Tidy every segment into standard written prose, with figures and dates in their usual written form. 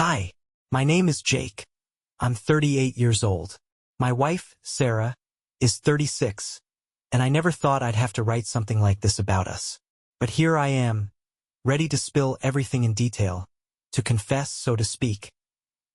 Hi, my name is Jake. I'm 38 years old. My wife, Sarah, is 36, and I never thought I'd have to write something like this about us. But here I am, ready to spill everything in detail, to confess, so to speak,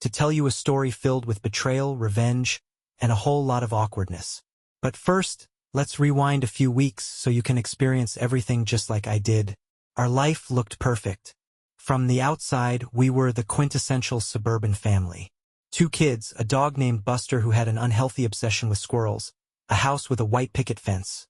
to tell you a story filled with betrayal, revenge, and a whole lot of awkwardness. But first, let's rewind a few weeks so you can experience everything just like I did. Our life looked perfect. From the outside, we were the quintessential suburban family. 2 kids, a dog named Buster who had an unhealthy obsession with squirrels, a house with a white picket fence.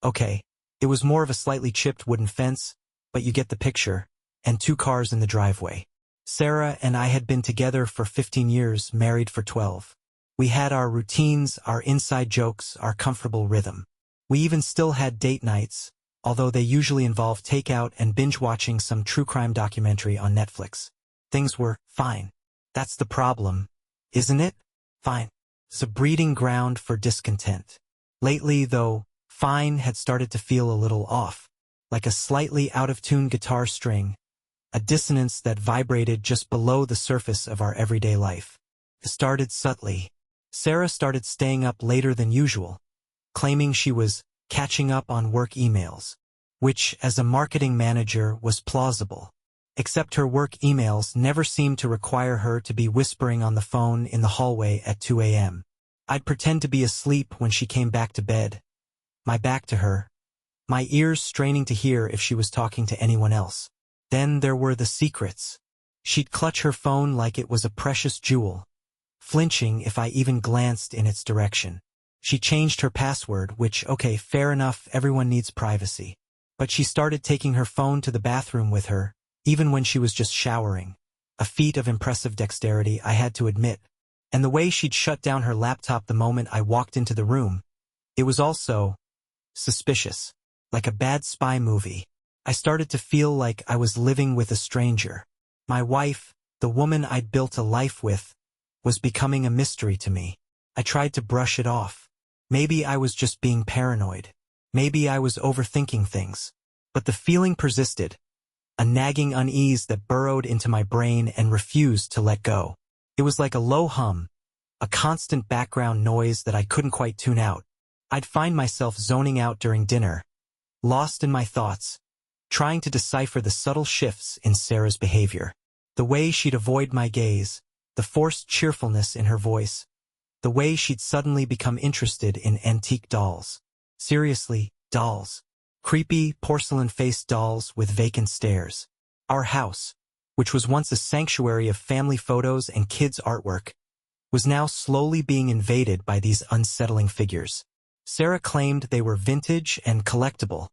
Okay, it was more of a slightly chipped wooden fence, but you get the picture, and 2 cars in the driveway. Sarah and I had been together for 15 years, married for 12. We had our routines, our inside jokes, our comfortable rhythm. We even still had date nights, although they usually involved takeout and binge-watching some true crime documentary on Netflix. Things were fine. That's the problem, isn't it? Fine. It's a breeding ground for discontent. Lately, though, fine had started to feel a little off, like a slightly out-of-tune guitar string, a dissonance that vibrated just below the surface of our everyday life. It started subtly. Sarah started staying up later than usual, claiming she was catching up on work emails, which, as a marketing manager, was plausible. Except her work emails never seemed to require her to be whispering on the phone in the hallway at 2 a.m. I'd pretend to be asleep when she came back to bed, my back to her, my ears straining to hear if she was talking to anyone else. Then there were the secrets. She'd clutch her phone like it was a precious jewel, flinching if I even glanced in its direction. She changed her password, which, okay, fair enough, everyone needs privacy. But she started taking her phone to the bathroom with her, even when she was just showering. A feat of impressive dexterity, I had to admit. And the way she'd shut down her laptop the moment I walked into the room, it was also suspicious. Like a bad spy movie. I started to feel like I was living with a stranger. My wife, the woman I'd built a life with, was becoming a mystery to me. I tried to brush it off. Maybe I was just being paranoid. Maybe I was overthinking things. But the feeling persisted, a nagging unease that burrowed into my brain and refused to let go. It was like a low hum, a constant background noise that I couldn't quite tune out. I'd find myself zoning out during dinner, lost in my thoughts, trying to decipher the subtle shifts in Sarah's behavior. The way she'd avoid my gaze, the forced cheerfulness in her voice, the way she'd suddenly become interested in antique dolls. Seriously, dolls. Creepy, porcelain-faced dolls with vacant stares. Our house, which was once a sanctuary of family photos and kids' artwork, was now slowly being invaded by these unsettling figures. Sarah claimed they were vintage and collectible,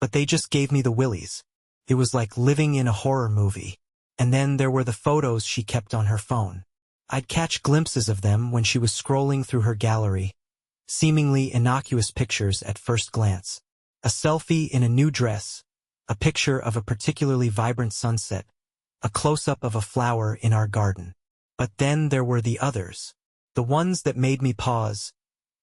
but they just gave me the willies. It was like living in a horror movie. And then there were the photos she kept on her phone. I'd catch glimpses of them when she was scrolling through her gallery, seemingly innocuous pictures at first glance. A selfie in a new dress, a picture of a particularly vibrant sunset, a close-up of a flower in our garden. But then there were the others, the ones that made me pause,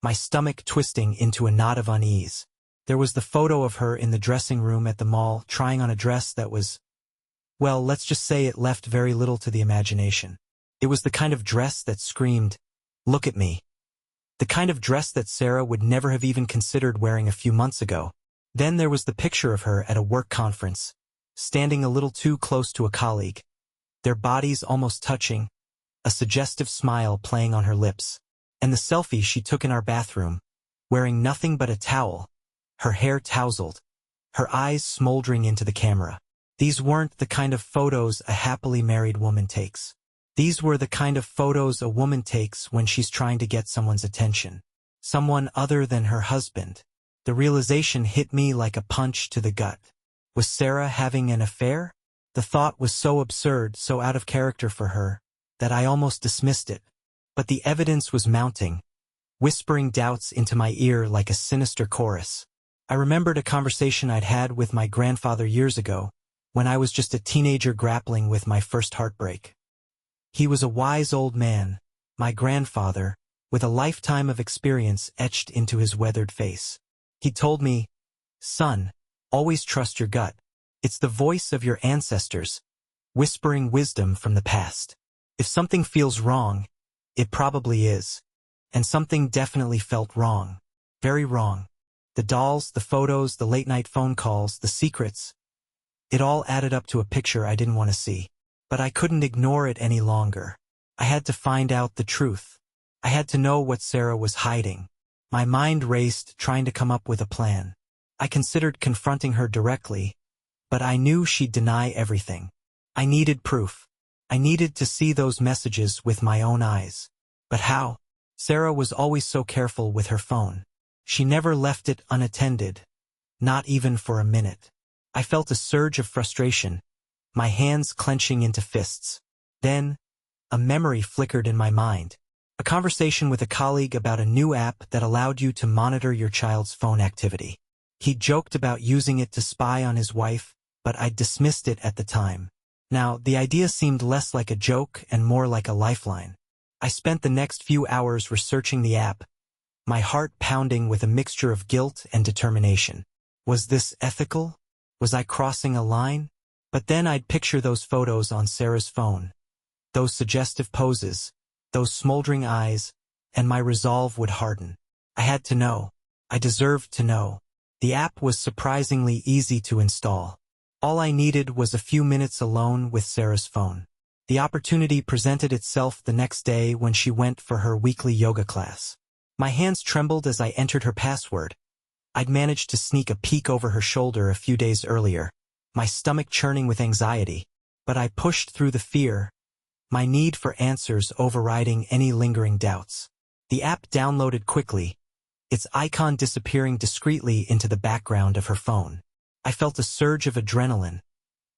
my stomach twisting into a knot of unease. There was the photo of her in the dressing room at the mall trying on a dress that was, well, let's just say it left very little to the imagination. It was the kind of dress that screamed, "Look at me." The kind of dress that Sarah would never have even considered wearing a few months ago. Then there was the picture of her at a work conference, standing a little too close to a colleague, their bodies almost touching, a suggestive smile playing on her lips. And the selfie she took in our bathroom, wearing nothing but a towel, her hair tousled, her eyes smoldering into the camera. These weren't the kind of photos a happily married woman takes. These were the kind of photos a woman takes when she's trying to get someone's attention. Someone other than her husband. The realization hit me like a punch to the gut. Was Sarah having an affair? The thought was so absurd, so out of character for her, that I almost dismissed it. But the evidence was mounting, whispering doubts into my ear like a sinister chorus. I remembered a conversation I'd had with my grandfather years ago, when I was just a teenager grappling with my first heartbreak. He was a wise old man, my grandfather, with a lifetime of experience etched into his weathered face. He told me, "Son, always trust your gut. It's the voice of your ancestors, whispering wisdom from the past." If something feels wrong, it probably is. And something definitely felt wrong. Very wrong. The dolls, the photos, the late-night phone calls, the secrets. It all added up to a picture I didn't want to see. But I couldn't ignore it any longer. I had to find out the truth. I had to know what Sarah was hiding. My mind raced, trying to come up with a plan. I considered confronting her directly, but I knew she'd deny everything. I needed proof. I needed to see those messages with my own eyes. But how? Sarah was always so careful with her phone. She never left it unattended, not even for a minute. I felt a surge of frustration, my hands clenching into fists. Then, a memory flickered in my mind. A conversation with a colleague about a new app that allowed you to monitor your child's phone activity. He joked about using it to spy on his wife, but I dismissed it at the time. Now, the idea seemed less like a joke and more like a lifeline. I spent the next few hours researching the app, my heart pounding with a mixture of guilt and determination. Was this ethical? Was I crossing a line? But then I'd picture those photos on Sarah's phone, those suggestive poses, those smoldering eyes, and my resolve would harden. I had to know. I deserved to know. The app was surprisingly easy to install. All I needed was a few minutes alone with Sarah's phone. The opportunity presented itself the next day when she went for her weekly yoga class. My hands trembled as I entered her password. I'd managed to sneak a peek over her shoulder a few days earlier, my stomach churning with anxiety. But I pushed through the fear, my need for answers overriding any lingering doubts. The app downloaded quickly, its icon disappearing discreetly into the background of her phone. I felt a surge of adrenaline,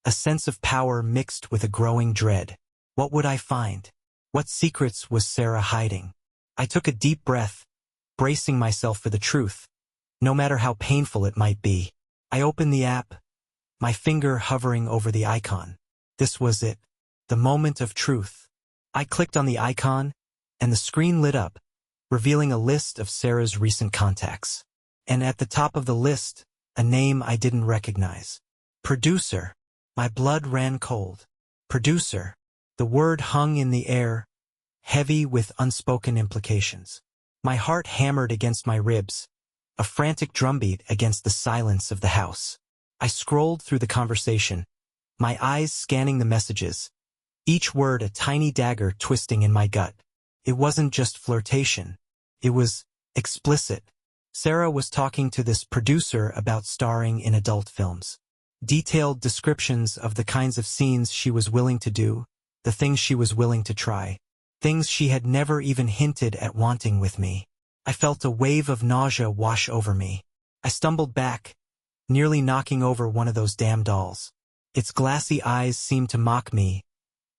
a sense of power mixed with a growing dread. What would I find? What secrets was Sarah hiding? I took a deep breath, bracing myself for the truth, no matter how painful it might be. I opened the app, my finger hovering over the icon. This was it, the moment of truth. I clicked on the icon, and the screen lit up, revealing a list of Sarah's recent contacts. And at the top of the list, a name I didn't recognize. Producer. My blood ran cold. Producer. The word hung in the air, heavy with unspoken implications. My heart hammered against my ribs, a frantic drumbeat against the silence of the house. I scrolled through the conversation, my eyes scanning the messages, each word a tiny dagger twisting in my gut. It wasn't just flirtation. It was explicit. Sarah was talking to this producer about starring in adult films. Detailed descriptions of the kinds of scenes she was willing to do, the things she was willing to try, things she had never even hinted at wanting with me. I felt a wave of nausea wash over me. I stumbled back, nearly knocking over one of those damn dolls. Its glassy eyes seemed to mock me,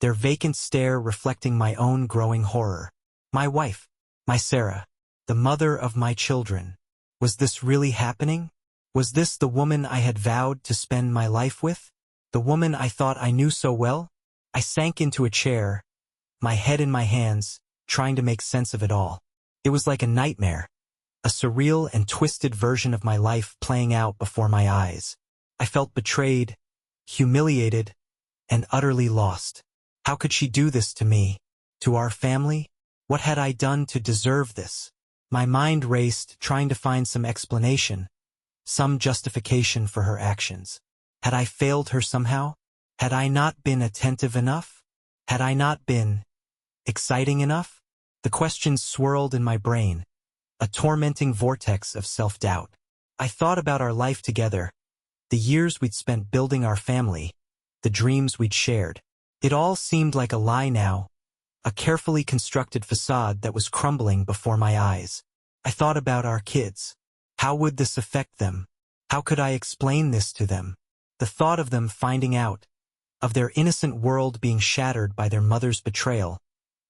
their vacant stare reflecting my own growing horror. My wife, my Sarah, the mother of my children. Was this really happening? Was this the woman I had vowed to spend my life with? The woman I thought I knew so well? I sank into a chair, my head in my hands, trying to make sense of it all. It was like a nightmare, a surreal and twisted version of my life playing out before my eyes. I felt betrayed, humiliated, and utterly lost. How could she do this to me? To our family? What had I done to deserve this? My mind raced, trying to find some explanation, some justification for her actions. Had I failed her somehow? Had I not been attentive enough? Had I not been exciting enough? The questions swirled in my brain, a tormenting vortex of self-doubt. I thought about our life together, the years we'd spent building our family, the dreams we'd shared. It all seemed like a lie now, a carefully constructed facade that was crumbling before my eyes. I thought about our kids. How would this affect them? How could I explain this to them? The thought of them finding out, of their innocent world being shattered by their mother's betrayal,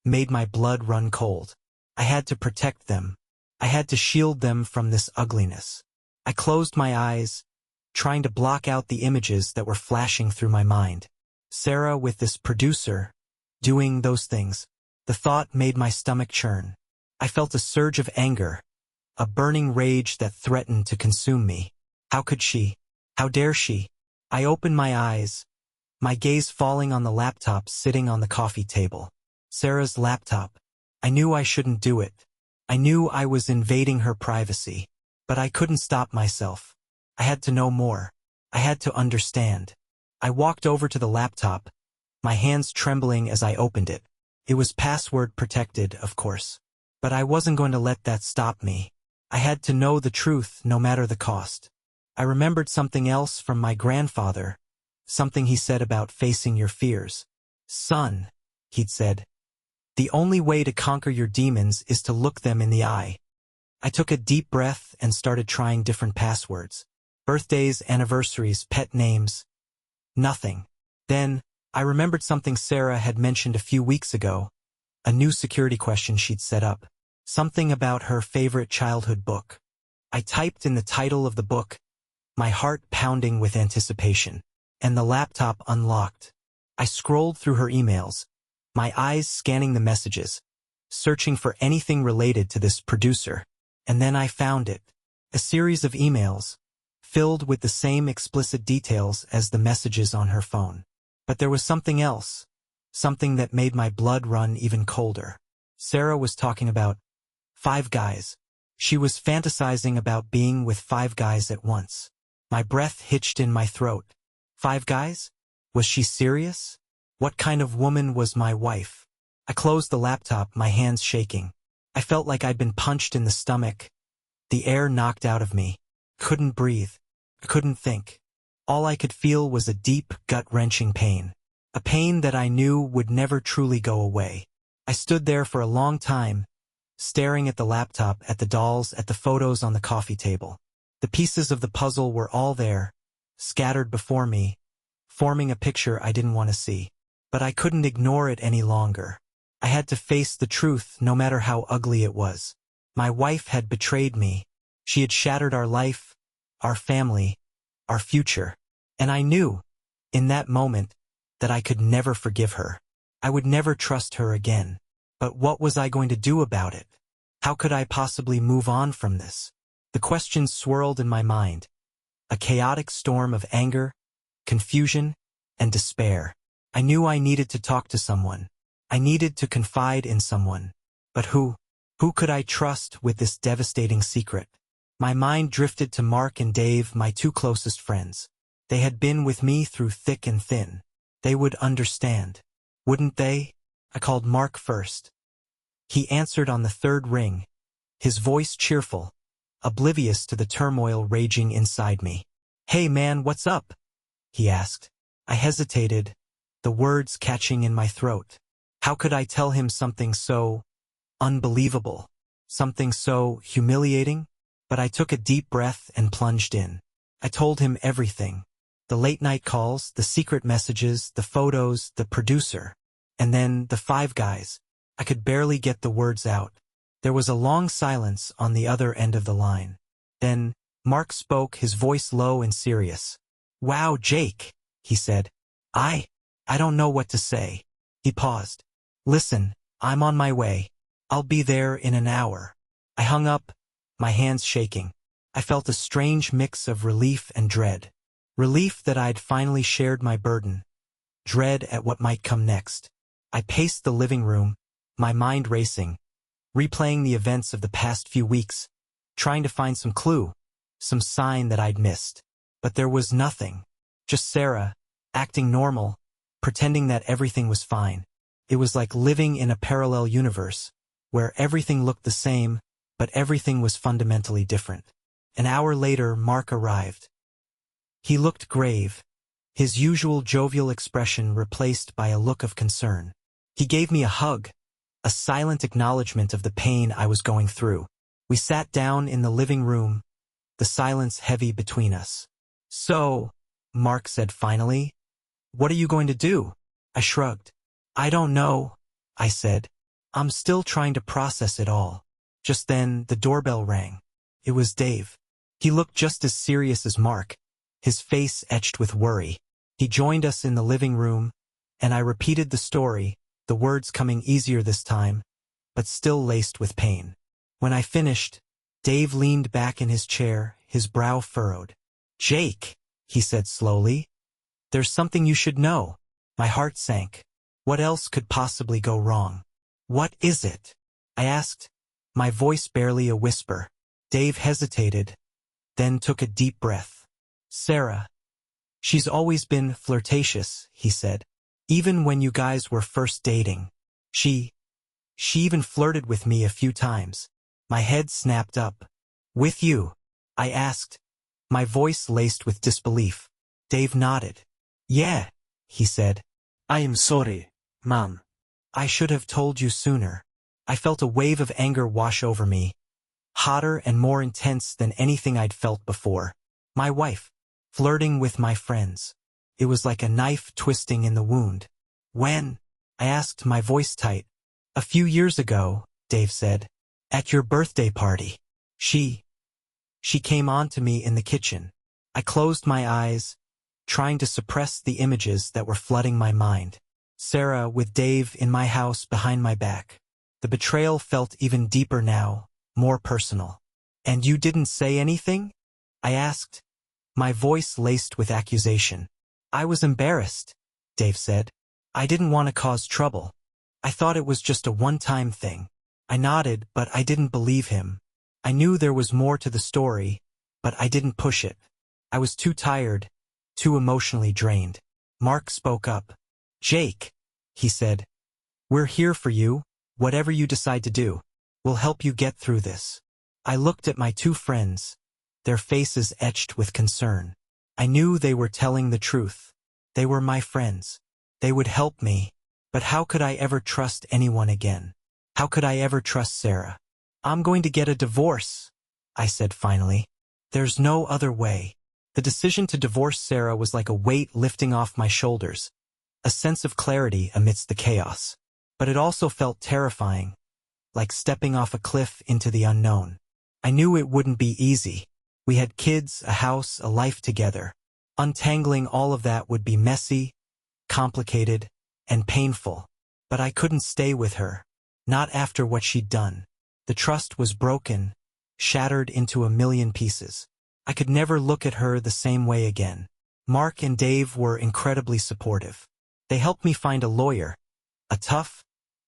made my blood run cold. I had to protect them. I had to shield them from this ugliness. I closed my eyes, trying to block out the images that were flashing through my mind. Sarah with this producer, doing those things. The thought made my stomach churn. I felt a surge of anger, a burning rage that threatened to consume me. How could she? How dare she? I opened my eyes, my gaze falling on the laptop sitting on the coffee table. Sarah's laptop. I knew I shouldn't do it. I knew I was invading her privacy. But I couldn't stop myself. I had to know more. I had to understand. I walked over to the laptop, my hands trembling as I opened it. It was password protected, of course. But I wasn't going to let that stop me. I had to know the truth no matter the cost. I remembered something else from my grandfather, something he said about facing your fears. Son, he'd said, the only way to conquer your demons is to look them in the eye. I took a deep breath and started trying different passwords. Birthdays, anniversaries, pet names. Nothing. Then, I remembered something Sarah had mentioned a few weeks ago, a new security question she'd set up. Something about her favorite childhood book. I typed in the title of the book, my heart pounding with anticipation, and the laptop unlocked. I scrolled through her emails, my eyes scanning the messages, searching for anything related to this producer. And then I found it. A series of emails, filled with the same explicit details as the messages on her phone. But there was something else, something that made my blood run even colder. Sarah was talking about 5 guys. She was fantasizing about being with 5 guys at once. My breath hitched in my throat. 5 guys? Was she serious? What kind of woman was my wife? I closed the laptop, my hands shaking. I felt like I'd been punched in the stomach. The air knocked out of me. Couldn't breathe. Couldn't think. All I could feel was a deep, gut-wrenching pain. A pain that I knew would never truly go away. I stood there for a long time, staring at the laptop, at the dolls, at the photos on the coffee table. The pieces of the puzzle were all there, scattered before me, forming a picture I didn't want to see. But I couldn't ignore it any longer. I had to face the truth, no matter how ugly it was. My wife had betrayed me. She had shattered our life, our family, our future. And I knew, in that moment, that I could never forgive her. I would never trust her again. But what was I going to do about it? How could I possibly move on from this? The questions swirled in my mind. A chaotic storm of anger, confusion, and despair. I knew I needed to talk to someone. I needed to confide in someone. But who? Who could I trust with this devastating secret? My mind drifted to Mark and Dave, my 2 closest friends. They had been with me through thick and thin. They would understand. Wouldn't they? I called Mark first. He answered on the 3rd ring, his voice cheerful, oblivious to the turmoil raging inside me. "Hey man, what's up?" he asked. I hesitated, the words catching in my throat. How could I tell him something so unbelievable, something so humiliating? But I took a deep breath and plunged in. I told him everything. The late-night calls, the secret messages, the photos, the producer. And then the 5 guys. I could barely get the words out. There was a long silence on the other end of the line. Then, Mark spoke, his voice low and serious. "Wow, Jake," he said. I don't know what to say." He paused. "Listen, I'm on my way. I'll be there in an hour." I hung up, my hands shaking. I felt a strange mix of relief and dread. Relief that I'd finally shared my burden. Dread at what might come next. I paced the living room, my mind racing, replaying the events of the past few weeks, trying to find some clue, some sign that I'd missed. But there was nothing. Just Sarah, acting normal, pretending that everything was fine. It was like living in a parallel universe, where everything looked the same, but everything was fundamentally different. An hour later, Mark arrived. He looked grave, his usual jovial expression replaced by a look of concern. He gave me a hug, a silent acknowledgement of the pain I was going through. We sat down in the living room, the silence heavy between us. "So," Mark said finally, "what are you going to do?" I shrugged. "I don't know," I said. "I'm still trying to process it all." Just then, the doorbell rang. It was Dave. He looked just as serious as Mark, his face etched with worry. He joined us in the living room, and I repeated the story, the words coming easier this time, but still laced with pain. When I finished, Dave leaned back in his chair, his brow furrowed. "Jake," he said slowly, "there's something you should know." My heart sank. What else could possibly go wrong? What is it? I asked, my voice barely a whisper. Dave hesitated, then took a deep breath. Sarah. She's always been flirtatious, he said. Even when you guys were first dating. She even flirted with me a few times. My head snapped up. With you? I asked, my voice laced with disbelief. Dave nodded. Yeah, he said. I am sorry, Mom. I should have told you sooner. I felt a wave of anger wash over me, hotter and more intense than anything I'd felt before. My wife, flirting with my friends. It was like a knife twisting in the wound. When? I asked, my voice tight. A few years ago, Dave said. At your birthday party. She came on to me in the kitchen. I closed my eyes, trying to suppress the images that were flooding my mind. Sarah with Dave in my house behind my back. The betrayal felt even deeper now, more personal. And you didn't say anything? I asked, my voice laced with accusation. I was embarrassed, Dave said. I didn't want to cause trouble. I thought it was just a one-time thing. I nodded, but I didn't believe him. I knew there was more to the story, but I didn't push it. I was too tired, too emotionally drained. Mark spoke up. Jake, he said. We're here for you, whatever you decide to do. We'll help you get through this. I looked at my two friends, their faces etched with concern. I knew they were telling the truth. They were my friends. They would help me, but how could I ever trust anyone again? How could I ever trust Sarah? I'm going to get a divorce, I said finally. There's no other way. The decision to divorce Sarah was like a weight lifting off my shoulders, a sense of clarity amidst the chaos. But it also felt terrifying, like stepping off a cliff into the unknown. I knew it wouldn't be easy. We had kids, a house, a life together. Untangling all of that would be messy, complicated, and painful. But I couldn't stay with her. Not after what she'd done. The trust was broken, shattered into a million pieces. I could never look at her the same way again. Mark and Dave were incredibly supportive. They helped me find a lawyer, a tough,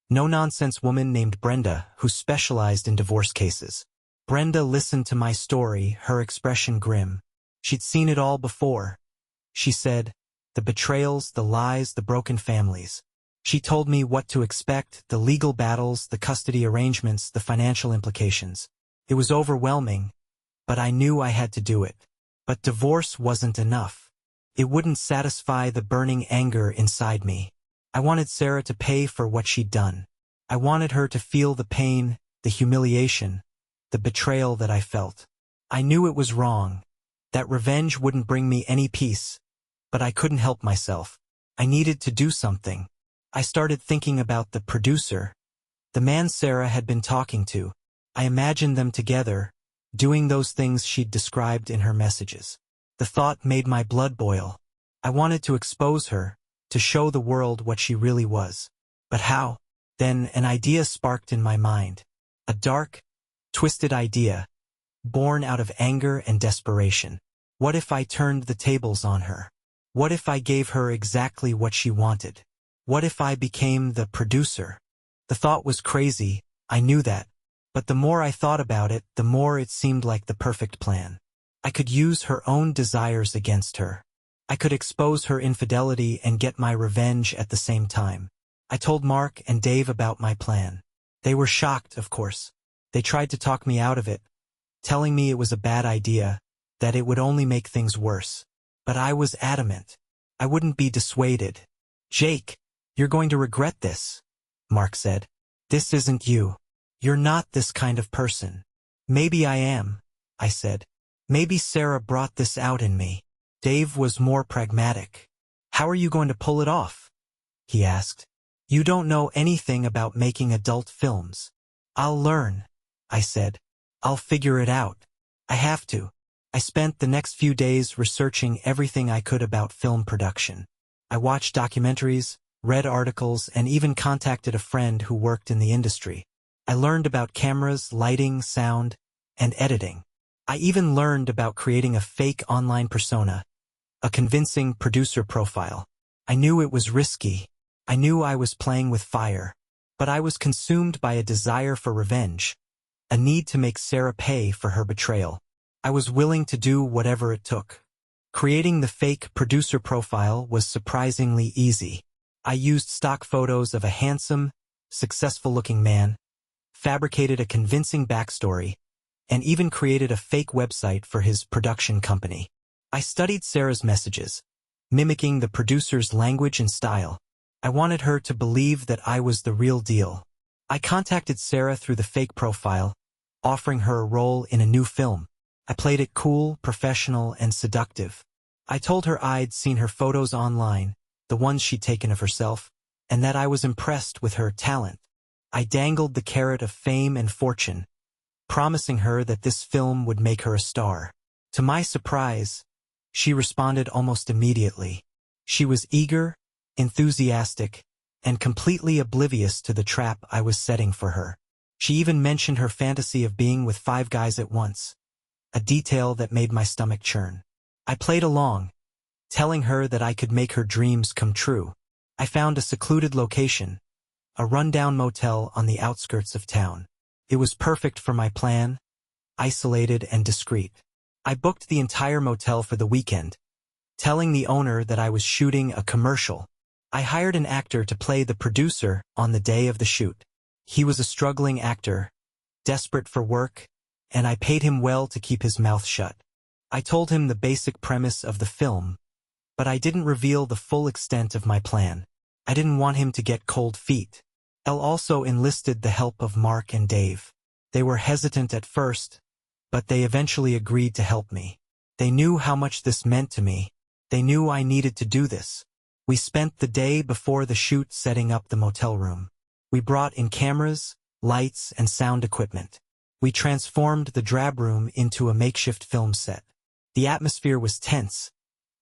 no-nonsense woman named Brenda who specialized in divorce cases. Brenda listened to my story, her expression grim. She'd seen it all before. She said, the betrayals, the lies, the broken families. She told me what to expect, the legal battles, the custody arrangements, the financial implications. It was overwhelming, but I knew I had to do it. But divorce wasn't enough. It wouldn't satisfy the burning anger inside me. I wanted Sarah to pay for what she'd done. I wanted her to feel the pain, the humiliation, the betrayal that I felt. I knew it was wrong, that revenge wouldn't bring me any peace, but I couldn't help myself. I needed to do something. I started thinking about the producer, the man Sarah had been talking to. I imagined them together, doing those things she'd described in her messages. The thought made my blood boil. I wanted to expose her, to show the world what she really was. But how? Then an idea sparked in my mind. A dark, twisted idea, born out of anger and desperation. What if I turned the tables on her? What if I gave her exactly what she wanted? What if I became the producer? The thought was crazy, I knew that. But the more I thought about it, the more it seemed like the perfect plan. I could use her own desires against her. I could expose her infidelity and get my revenge at the same time. I told Mark and Dave about my plan. They were shocked, of course. They tried to talk me out of it, telling me it was a bad idea, that it would only make things worse. But I was adamant. I wouldn't be dissuaded. Jake, you're going to regret this, Mark said. This isn't you. You're not this kind of person. Maybe I am, I said. Maybe Sarah brought this out in me. Dave was more pragmatic. How are you going to pull it off? He asked. You don't know anything about making adult films. I'll learn, I said. I'll figure it out. I have to. I spent the next few days researching everything I could about film production. I watched documentaries, read articles, and even contacted a friend who worked in the industry. I learned about cameras, lighting, sound, and editing. I even learned about creating a fake online persona, a convincing producer profile. I knew it was risky, I knew I was playing with fire, but I was consumed by a desire for revenge, a need to make Sarah pay for her betrayal. I was willing to do whatever it took. Creating the fake producer profile was surprisingly easy. I used stock photos of a handsome, successful-looking man, fabricated a convincing backstory, and even created a fake website for his production company. I studied Sarah's messages, mimicking the producer's language and style. I wanted her to believe that I was the real deal. I contacted Sarah through the fake profile, offering her a role in a new film. I played it cool, professional, and seductive. I told her I'd seen her photos online, the ones she'd taken of herself, and that I was impressed with her talent. I dangled the carrot of fame and fortune, promising her that this film would make her a star. To my surprise, she responded almost immediately. She was eager, enthusiastic, and completely oblivious to the trap I was setting for her. She even mentioned her fantasy of being with 5 guys at once, a detail that made my stomach churn. I played along, telling her that I could make her dreams come true. I found a secluded location, a rundown motel on the outskirts of town. It was perfect for my plan, isolated and discreet. I booked the entire motel for the weekend, telling the owner that I was shooting a commercial. I hired an actor to play the producer on the day of the shoot. He was a struggling actor, desperate for work, and I paid him well to keep his mouth shut. I told him the basic premise of the film, but I didn't reveal the full extent of my plan. I didn't want him to get cold feet. Elle also enlisted the help of Mark and Dave. They were hesitant at first, but they eventually agreed to help me. They knew how much this meant to me. They knew I needed to do this. We spent the day before the shoot setting up the motel room. We brought in cameras, lights, and sound equipment. We transformed the drab room into a makeshift film set. The atmosphere was tense,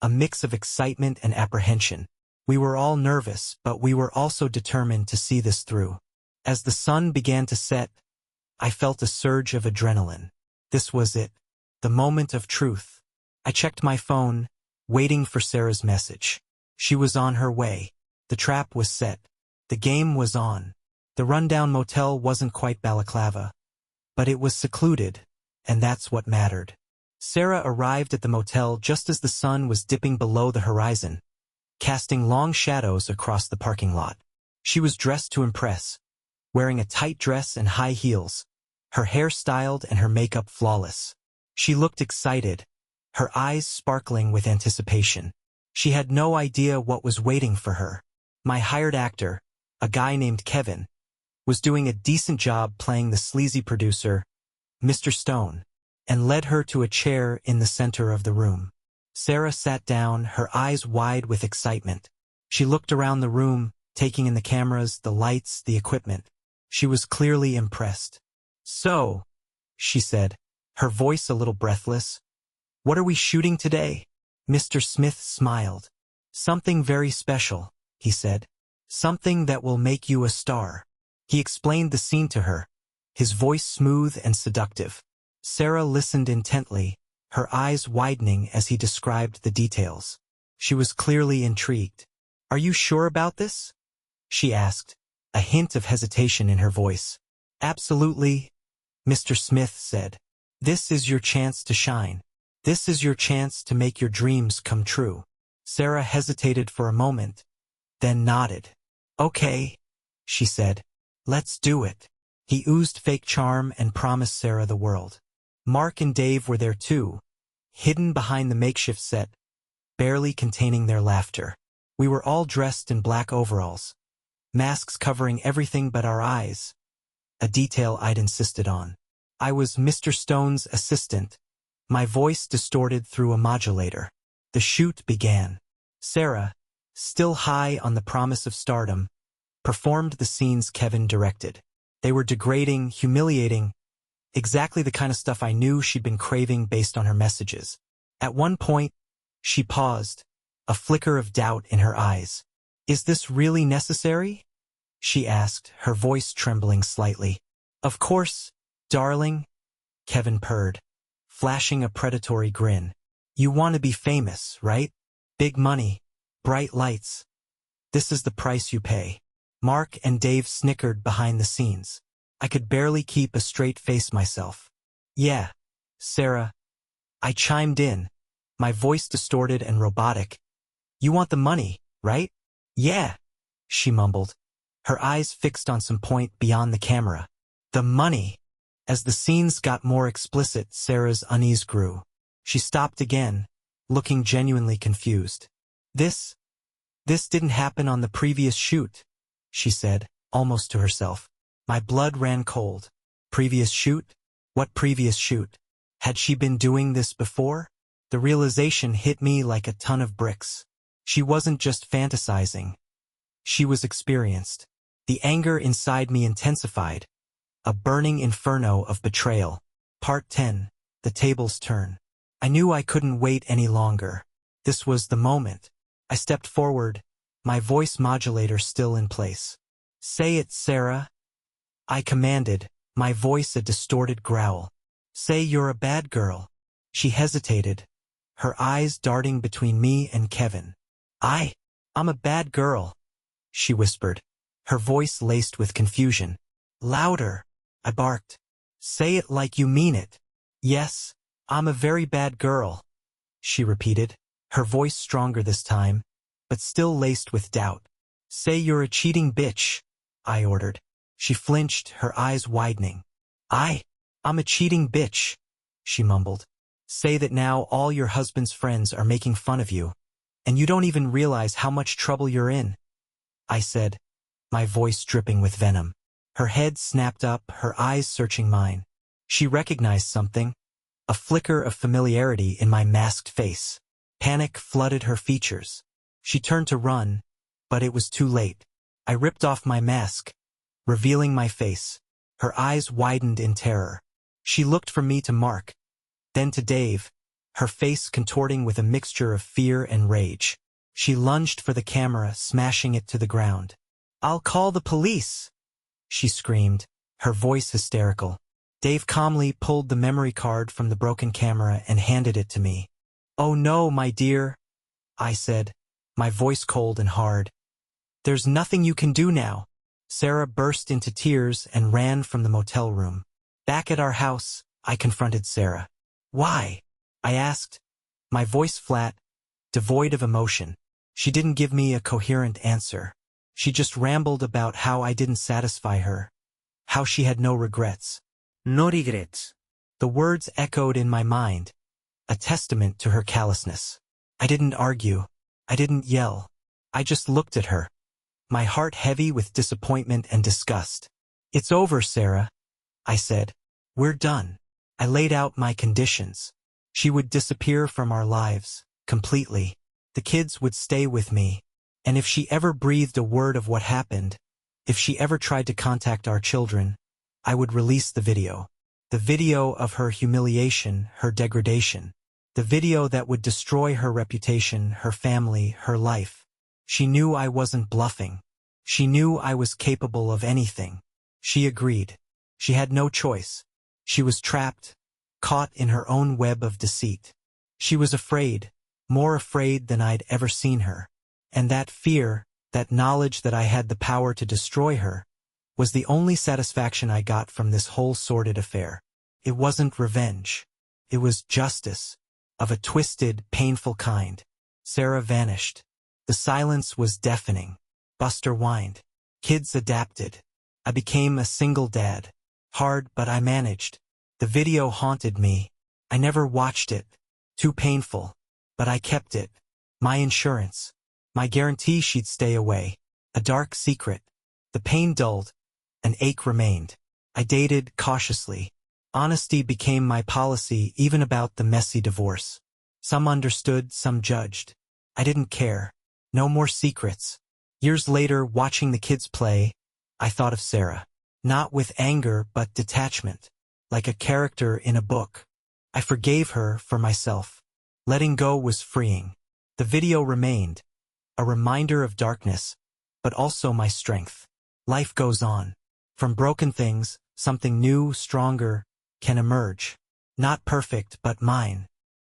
a mix of excitement and apprehension. We were all nervous, but we were also determined to see this through. As the sun began to set, I felt a surge of adrenaline. This was it, the moment of truth. I checked my phone, waiting for Sarah's message. She was on her way. The trap was set. The game was on. The rundown motel wasn't quite balaclava, but it was secluded, and that's what mattered. Sarah arrived at the motel just as the sun was dipping below the horizon, casting long shadows across the parking lot. She was dressed to impress, wearing a tight dress and high heels, her hair styled and her makeup flawless. She looked excited, her eyes sparkling with anticipation. She had no idea what was waiting for her. My hired actor, a guy named Kevin, was doing a decent job playing the sleazy producer, Mr. Stone, and led her to a chair in the center of the room. Sarah sat down, her eyes wide with excitement. She looked around the room, taking in the cameras, the lights, the equipment. She was clearly impressed. "So," she said, her voice a little breathless, "what are we shooting today?" Mr. Smith smiled. "Something very special," he said. "Something that will make you a star." He explained the scene to her, his voice smooth and seductive. Sarah listened intently, her eyes widening as he described the details. She was clearly intrigued. "Are you sure about this?" she asked, a hint of hesitation in her voice. "Absolutely," Mr. Smith said. "This is your chance to shine. This is your chance to make your dreams come true." Sarah hesitated for a moment, then nodded. "Okay," she said. "Let's do it." He oozed fake charm and promised Sarah the world. Mark and Dave were there too, hidden behind the makeshift set, barely containing their laughter. We were all dressed in black overalls, masks covering everything but our eyes, a detail I'd insisted on. I was Mr. Stone's assistant, my voice distorted through a modulator. The shoot began. Sarah, still high on the promise of stardom, performed the scenes Kevin directed. They were degrading, humiliating, exactly the kind of stuff I knew she'd been craving based on her messages. At one point, she paused, a flicker of doubt in her eyes. "Is this really necessary?" she asked, her voice trembling slightly. "Of course, darling," Kevin purred, flashing a predatory grin. "You want to be famous, right? Big money, bright lights. This is the price you pay. Mark and Dave snickered behind the scenes. I could barely keep a straight face myself. Yeah, Sarah. I chimed in, my voice distorted and robotic. You want the money, right? Yeah, she mumbled, her eyes fixed on some point beyond the camera. The money. As the scenes got more explicit, Sarah's unease grew. She stopped again, looking genuinely confused. This didn't happen on the previous shoot, she said, almost to herself. My blood ran cold. Previous shoot? What previous shoot? Had she been doing this before? The realization hit me like a ton of bricks. She wasn't just fantasizing. She was experienced. The anger inside me intensified. A burning inferno of betrayal. Part 10. The tables turn. I knew I couldn't wait any longer. This was the moment. I stepped forward, my voice modulator still in place. Say it, Sarah. I commanded, my voice a distorted growl. Say you're a bad girl. She hesitated, her eyes darting between me and Kevin. I'm a bad girl, she whispered, her voice laced with confusion. Louder, I barked. Say it like you mean it. Yes, I'm a very bad girl, she repeated, her voice stronger this time, but still laced with doubt. Say you're a cheating bitch, I ordered. She flinched, her eyes widening. I'm a cheating bitch, she mumbled. Say that now all your husband's friends are making fun of you, and you don't even realize how much trouble you're in, I said, my voice dripping with venom. Her head snapped up, her eyes searching mine. She recognized something, a flicker of familiarity in my masked face. Panic flooded her features. She turned to run, but it was too late. I ripped off my mask, revealing my face. Her eyes widened in terror. She looked from me to Mark, then to Dave, her face contorting with a mixture of fear and rage. She lunged for the camera, smashing it to the ground. I'll call the police, she screamed, her voice hysterical. Dave calmly pulled the memory card from the broken camera and handed it to me. Oh no, my dear, I said, my voice cold and hard. There's nothing you can do now. Sarah burst into tears and ran from the motel room. Back at our house, I confronted Sarah. Why? I asked, my voice flat, devoid of emotion. She didn't give me a coherent answer. She just rambled about how I didn't satisfy her, how she had no regrets. No regrets. The words echoed in my mind, a testament to her callousness. I didn't argue. I didn't yell. I just looked at her, my heart heavy with disappointment and disgust. It's over, Sarah, I said. We're done. I laid out my conditions. She would disappear from our lives, completely. The kids would stay with me. And if she ever breathed a word of what happened, if she ever tried to contact our children, I would release the video. The video of her humiliation, her degradation. The video that would destroy her reputation, her family, her life. She knew I wasn't bluffing. She knew I was capable of anything. She agreed. She had no choice. She was trapped, caught in her own web of deceit. She was afraid, more afraid than I'd ever seen her. And that fear, that knowledge that I had the power to destroy her, was the only satisfaction I got from this whole sordid affair. It wasn't revenge. It was justice, of a twisted, painful kind. Sarah vanished. The silence was deafening. Buster whined. Kids adapted. I became a single dad. Hard, but I managed. The video haunted me. I never watched it. Too painful. But I kept it. My insurance. My guarantee she'd stay away. A dark secret. The pain dulled. An ache remained. I dated cautiously. Honesty became my policy even about the messy divorce. Some understood, some judged. I didn't care. No more secrets. Years later, watching the kids play, I thought of Sarah. Not with anger, but detachment. Like a character in a book. I forgave her for myself. Letting go was freeing. The video remained. A reminder of darkness, but also my strength. Life goes on. From broken things, something new, stronger, can emerge. Not perfect, but mine.